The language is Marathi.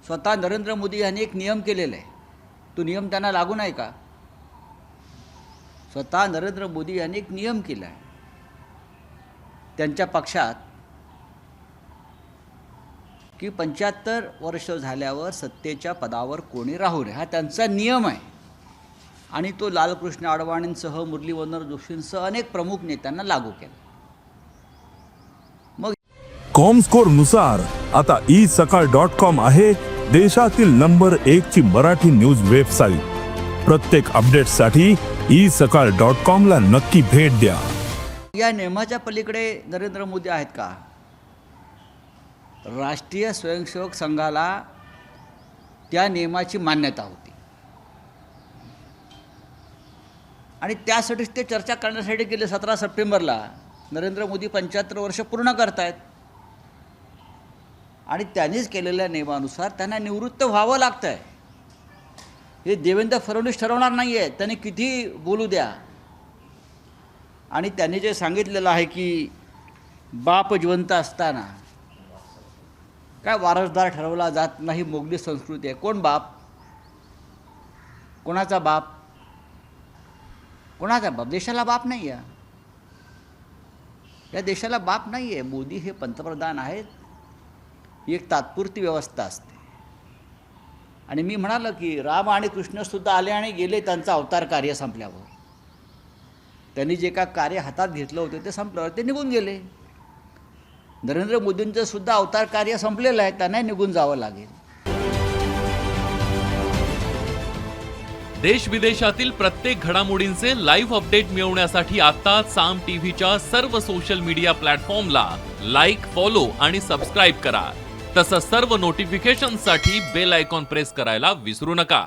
स्वतः नरेंद्र मोदी यांनी एक नियम केलेला आहे, तो नियम त्यांना लागू नाही का? स्वतः नरेंद्र मोदी यांनी एक नियम केला आहे त्यांच्या पक्षात की 75 वर्ष झाल्यावर सत्तेच्या पदावर कोणी राहू नये, हा त्यांचा नियम आहे. आणि तो लालकृष्ण अडवाणींसह, मुरली मनोहर जोशींसह अनेक प्रमुख नेत्यांना लागू केला. मग कॉमस्कोर नुसार आता isakal.com आहे देशातील नंबर 1 ची मराठी न्यूज वेबसाईट. प्रत्येक अपडेटसाठी isakal.com ला नक्की भेट द्या. या नियमाच्या पलीकडे नरेंद्र मोदी आहेत का? राष्ट्रीय स्वयंसेवक संघाला त्या नियमाची मान्यता होती आणि त्यासाठीच ते चर्चा करण्यासाठी गेले 17 सप्टेंबरला. नरेंद्र मोदी 75 वर्ष पूर्ण करतायत आणि त्यांनीच केलेल्या नियमानुसार त्यांना निवृत्त व्हावं लागतं आहे. हे देवेंद्र फडणवीस ठरवणार नाही आहे, त्यांनी किती बोलू द्या. आणि त्यांनी जे सांगितलेलं आहे की बाप जिवंत असताना काय वारसदार ठरवला जात नाही, मोगली संस्कृती आहे. कोण बाप? कोणाचा बाप? कोणाचा बाप? देशाला बाप नाही आहे, या देशाला बाप नाही आहे. मोदी हे पंतप्रधान आहेत, ही एक तात्पुरती व्यवस्था असते. आणि मी म्हणालो की राम आणि कृष्णसुद्धा आले आणि गेले त्यांचं अवतार कार्य संपल्यावर. त्यांनी जे काय कार्य हातात घेतलं होतं ते संपल्यावर ते निघून गेले. नरेंद्र मोदींचं सुद्धा अवतार कार्य संपलेलं आहे, त्यांना निघून जावं लागेल. देश विदेशातील प्रत्येक घडामोडींचे लाईव्ह अपडेट मिळवण्यासाठी आता साम टीव्हीच्या सर्व सोशल मीडिया प्लॅटफॉर्मला लाईक, फॉलो आणि सबस्क्राईब करा. तसंच सर्व नोटिफिकेशनसाठी बेल आयकॉन प्रेस करायला विसरू नका.